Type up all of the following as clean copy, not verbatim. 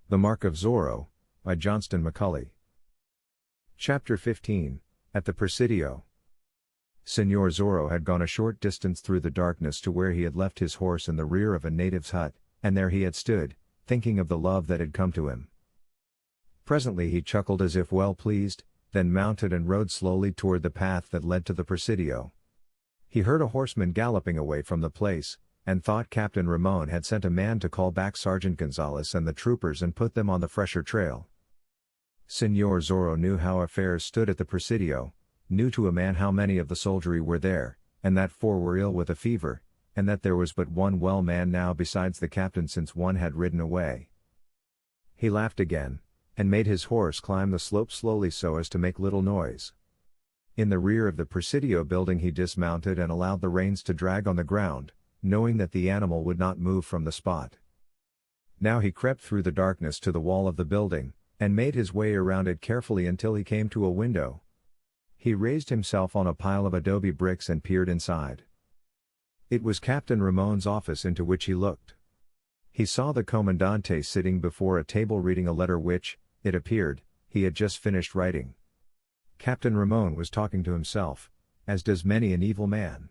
The Mark of Zorro, by Johnston McCulley. Chapter 15, At the Presidio. Señor Zorro had gone a short distance through the darkness to where he had left his horse in the rear of a native's hut, and there he had stood, thinking of the love that had come to him. Presently he chuckled as if well pleased, then mounted and rode slowly toward the path that led to the Presidio. He heard a horseman galloping away from the place, and thought Captain Ramon had sent a man to call back Sergeant Gonzalez and the troopers and put them on the fresher trail. Señor Zorro knew how affairs stood at the Presidio, knew to a man how many of the soldiery were there, and that 4 were ill with a fever, and that there was but one well man now besides the captain since one had ridden away. He laughed again, and made his horse climb the slope slowly so as to make little noise. In the rear of the Presidio building he dismounted and allowed the reins to drag on the ground, knowing that the animal would not move from the spot. Now he crept through the darkness to the wall of the building, and made his way around it carefully until he came to a window. He raised himself on a pile of adobe bricks and peered inside. It was Captain Ramon's office into which he looked. He saw the Comandante sitting before a table reading a letter which, it appeared, he had just finished writing. Captain Ramon was talking to himself, as does many an evil man.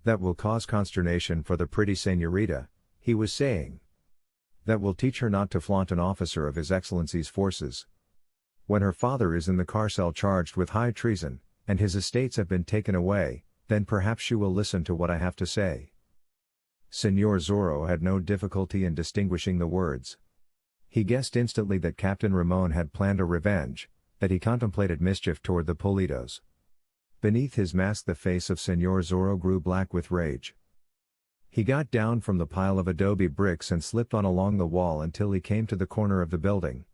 "That will cause consternation for the pretty señorita," he was saying. "That will teach her not to flaunt an officer of His Excellency's forces. When her father is in the carcel charged with high treason, and his estates have been taken away, then perhaps she will listen to what I have to say." Señor Zorro had no difficulty in distinguishing the words. He guessed instantly that Captain Ramon had planned a revenge, that he contemplated mischief toward the Pulidos. Beneath his mask the face of Señor Zorro grew black with rage. He got down from the pile of adobe bricks and slipped on along the wall until he came to the corner of the building.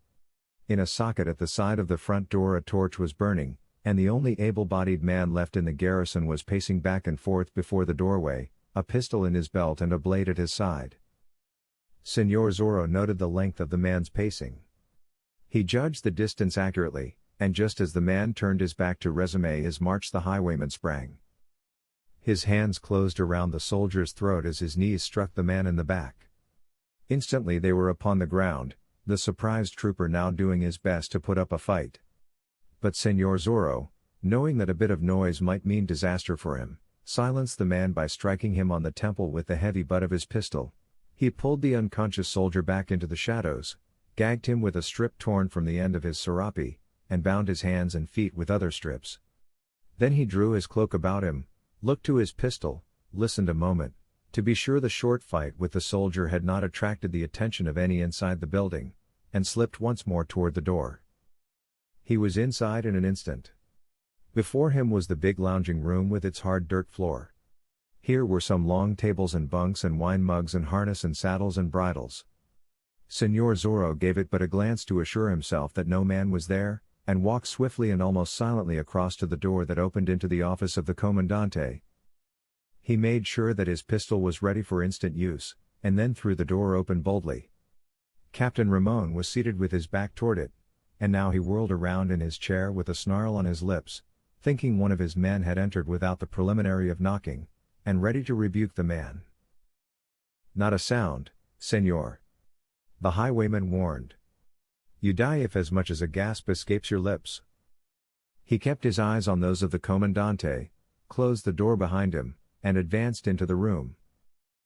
In a socket at the side of the front door a torch was burning, and the only able-bodied man left in the garrison was pacing back and forth before the doorway, a pistol in his belt and a blade at his side. Señor Zorro noted the length of the man's pacing. He judged the distance accurately, and just as the man turned his back to resume his march the highwayman sprang. His hands closed around the soldier's throat as his knees struck the man in the back. Instantly they were upon the ground, the surprised trooper now doing his best to put up a fight. But Señor Zorro, knowing that a bit of noise might mean disaster for him, silenced the man by striking him on the temple with the heavy butt of his pistol. He pulled the unconscious soldier back into the shadows, gagged him with a strip torn from the end of his serape, and bound his hands and feet with other strips. Then he drew his cloak about him, looked to his pistol, listened a moment, to be sure the short fight with the soldier had not attracted the attention of any inside the building, and slipped once more toward the door. He was inside in an instant. Before him was the big lounging room with its hard dirt floor. Here were some long tables and bunks and wine mugs and harness and saddles and bridles. Señor Zorro gave it but a glance to assure himself that no man was there, and walked swiftly and almost silently across to the door that opened into the office of the Comandante. He made sure that his pistol was ready for instant use, and then threw the door open boldly. Captain Ramon was seated with his back toward it, and now he whirled around in his chair with a snarl on his lips, thinking one of his men had entered without the preliminary of knocking, and ready to rebuke the man. "Not a sound, Señor," the highwayman warned. "You die if as much as a gasp escapes your lips." He kept his eyes on those of the Comandante, closed the door behind him, and advanced into the room.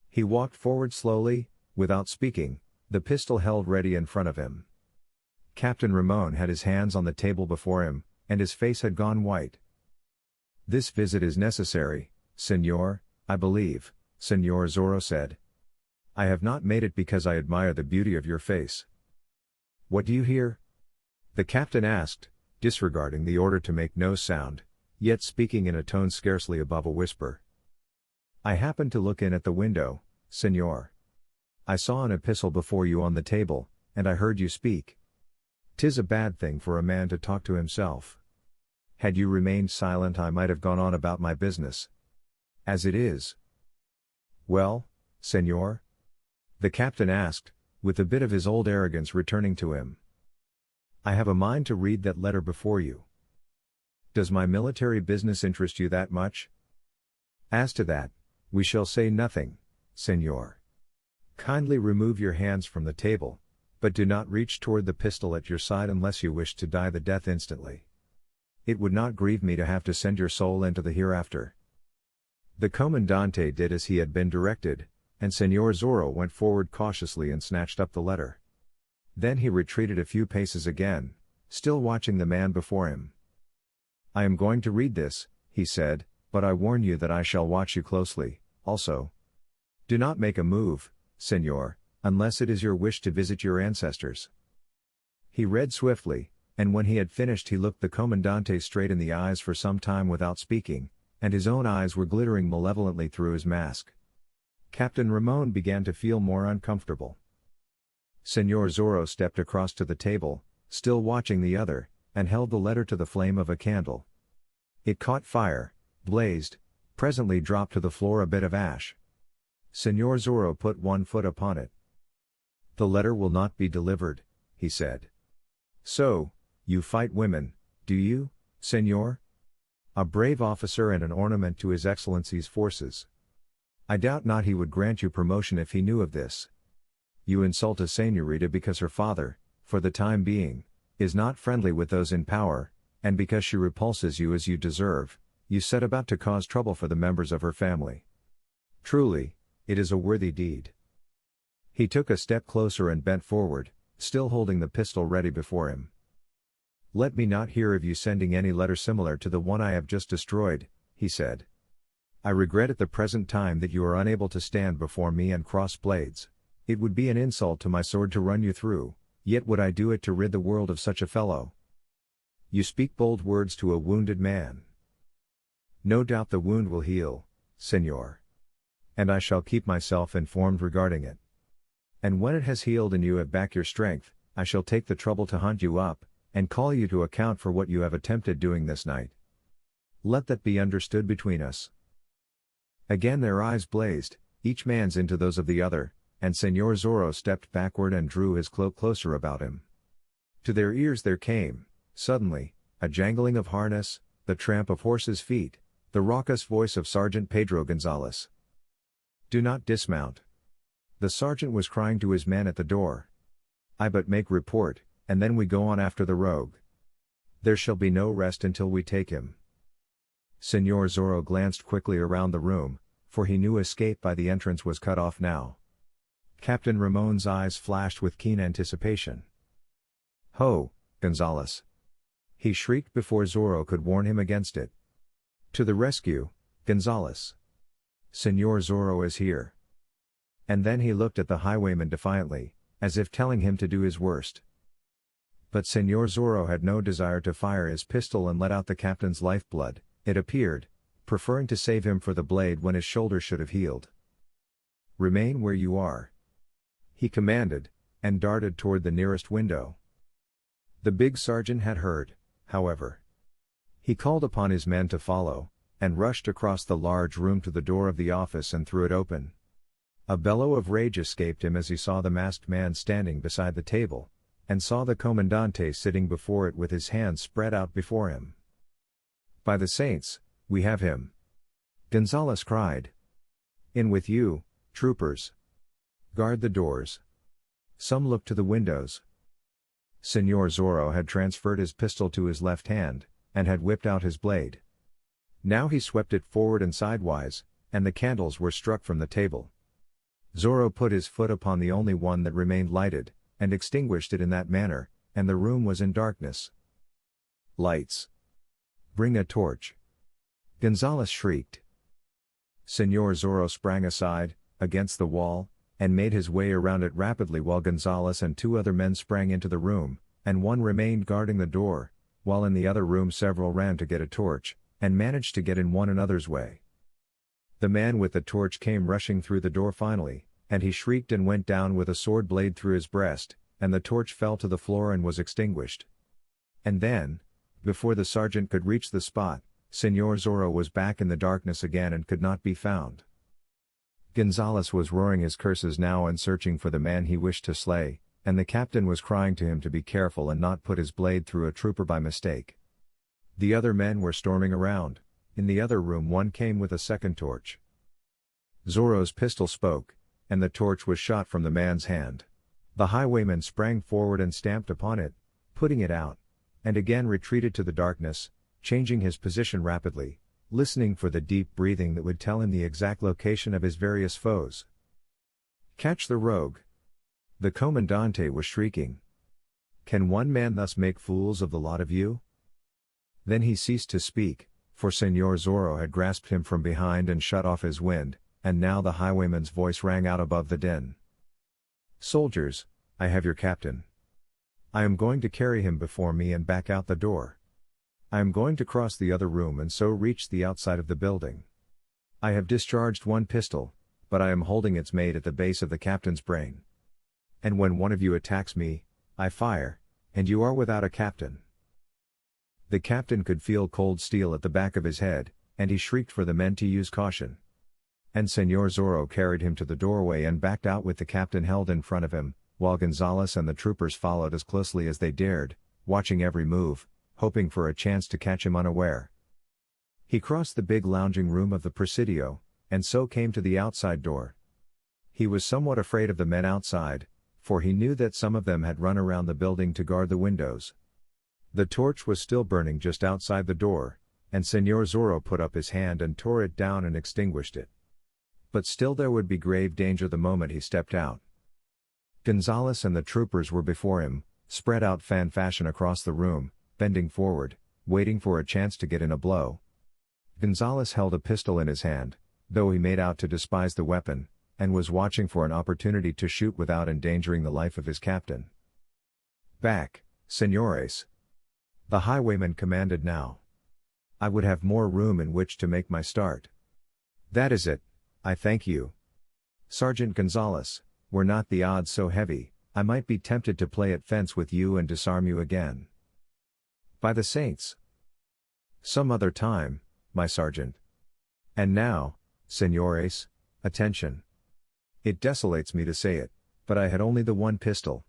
He walked forward slowly, without speaking, the pistol held ready in front of him. Captain Ramon had his hands on the table before him, and his face had gone white. "This visit is necessary, Señor, I believe," Señor Zorro said. "I have not made it because I admire the beauty of your face." "What do you hear?" the captain asked, disregarding the order to make no sound, yet speaking in a tone scarcely above a whisper. "I happened to look in at the window, Señor. I saw an epistle before you on the table, and I heard you speak. 'Tis a bad thing for a man to talk to himself. Had you remained silent I might have gone on about my business. As it is—" "Well, Señor?" the captain asked, with a bit of his old arrogance returning to him. "I have a mind to read that letter before you." "Does my military business interest you that much?" "As to that, we shall say nothing, Señor. Kindly remove your hands from the table, But do not reach toward the pistol at your side unless you wish to die the death instantly. It would not grieve me to have to send your soul into the hereafter." The Comandante did as he had been directed, and Senor Zorro went forward cautiously and snatched up the letter. Then he retreated a few paces again, still watching the man before him. "I am going to read this," he said, "but I warn you that I shall watch you closely, also. Do not make a move, Senor, unless it is your wish to visit your ancestors." He read swiftly, and when he had finished he looked the Comandante straight in the eyes for some time without speaking, and his own eyes were glittering malevolently through his mask. Captain Ramon began to feel more uncomfortable. Senor Zorro stepped across to the table, still watching the other, and held the letter to the flame of a candle. It caught fire, blazed, presently dropped to the floor a bit of ash. Senor Zorro put one foot upon it. "The letter will not be delivered," he said. "So, you fight women, do you, Senor? A brave officer and an ornament to His Excellency's forces. I doubt not he would grant you promotion if he knew of this. You insult a señorita because her father, for the time being, is not friendly with those in power, and because she repulses you as you deserve, you set about to cause trouble for the members of her family. Truly, it is a worthy deed." He took a step closer and bent forward, still holding the pistol ready before him. "Let me not hear of you sending any letter similar to the one I have just destroyed," he said. "I regret at the present time that you are unable to stand before me and cross blades. It would be an insult to my sword to run you through, yet would I do it to rid the world of such a fellow. You speak bold words to a wounded man. No doubt the wound will heal, Senor. And I shall keep myself informed regarding it. And when it has healed and you have back your strength, I shall take the trouble to hunt you up, and call you to account for what you have attempted doing this night. Let that be understood between us." Again their eyes blazed, each man's into those of the other, and Senor Zorro stepped backward and drew his cloak closer about him. To their ears there came, suddenly, a jangling of harness, the tramp of horses' feet, the raucous voice of Sergeant Pedro Gonzalez. "Do not dismount." The sergeant was crying to his men at the door. "I but make report, and then we go on after the rogue. There shall be no rest until we take him." Senor Zorro glanced quickly around the room, for he knew escape by the entrance was cut off now. Captain Ramon's eyes flashed with keen anticipation. "Ho, Gonzalez!" he shrieked before Zorro could warn him against it. "To the rescue, Gonzalez! Senor Zorro is here." And then he looked at the highwayman defiantly, as if telling him to do his worst. But Senor Zorro had no desire to fire his pistol and let out the captain's lifeblood, it appeared, preferring to save him for the blade when his shoulder should have healed. "Remain where you are," he commanded, and darted toward the nearest window. The big sergeant had heard, however. He called upon his men to follow, and rushed across the large room to the door of the office and threw it open. A bellow of rage escaped him as he saw the masked man standing beside the table, and saw the Comandante sitting before it with his hands spread out before him. "By the saints, we have him!" Gonzalez cried. "In with you, troopers! Guard the doors!" Some looked to the windows. Senor Zorro had transferred his pistol to his left hand, and had whipped out his blade. Now he swept it forward and sidewise, and the candles were struck from the table. Zorro put his foot upon the only one that remained lighted, and extinguished it in that manner, and the room was in darkness. "Lights! Bring a torch!" Gonzalez shrieked. Senor Zorro sprang aside, against the wall, and made his way around it rapidly while Gonzalez and two other men sprang into the room, and one remained guarding the door, while in the other room several ran to get a torch, and managed to get in one another's way. The man with the torch came rushing through the door finally, and he shrieked and went down with a sword blade through his breast, and the torch fell to the floor and was extinguished. And then, before the sergeant could reach the spot, Senor Zorro was back in the darkness again and could not be found. Gonzalez was roaring his curses now and searching for the man he wished to slay, and the captain was crying to him to be careful and not put his blade through a trooper by mistake. The other men were storming around. In the other room one came with a second torch. Zorro's pistol spoke, and the torch was shot from the man's hand. The highwayman sprang forward and stamped upon it, putting it out, and again retreated to the darkness, changing his position rapidly, listening for the deep breathing that would tell him the exact location of his various foes. "Catch the rogue!" The Comandante was shrieking. "Can one man thus make fools of the lot of you?" Then he ceased to speak, for Senor Zorro had grasped him from behind and shut off his wind, and now the highwayman's voice rang out above the din. "Soldiers, I have your captain. I am going to carry him before me and back out the door. I am going to cross the other room and so reach the outside of the building. I have discharged one pistol, but I am holding its mate at the base of the captain's brain. And when one of you attacks me, I fire, and you are without a captain." The captain could feel cold steel at the back of his head, and he shrieked for the men to use caution. And Senor Zorro carried him to the doorway and backed out with the captain held in front of him, while Gonzales and the troopers followed as closely as they dared, watching every move, hoping for a chance to catch him unaware. He crossed the big lounging room of the Presidio, and so came to the outside door. He was somewhat afraid of the men outside, for he knew that some of them had run around the building to guard the windows. The torch was still burning just outside the door, and Senor Zorro put up his hand and tore it down and extinguished it. But still there would be grave danger the moment he stepped out. Gonzales and the troopers were before him, spread out fan fashion across the room, bending forward, waiting for a chance to get in a blow. Gonzales held a pistol in his hand, though he made out to despise the weapon, and was watching for an opportunity to shoot without endangering the life of his captain. "Back, senores!" the highwayman commanded now. "I would have more room in which to make my start." "That is it, I thank you. Sergeant Gonzales, were not the odds so heavy, I might be tempted to play at fence with you and disarm you again." "By the saints! Some other time, my sergeant. And now, senores, attention. It desolates me to say it, but I had only the one pistol.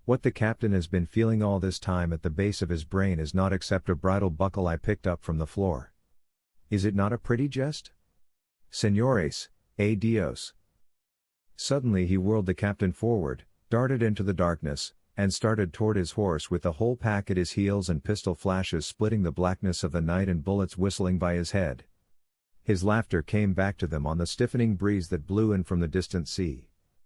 What the captain has been feeling all this time at the base of his brain is naught except a bridle buckle I picked up from the floor. Is it not a pretty jest? Senores, Dios." Suddenly he whirled the captain forward, darted into the darkness, and started toward his horse with the whole pack at his heels and pistol flashes splitting the blackness of the night and bullets whistling by his head. His laughter came back to them on the stiffening breeze that blew in from the distant sea.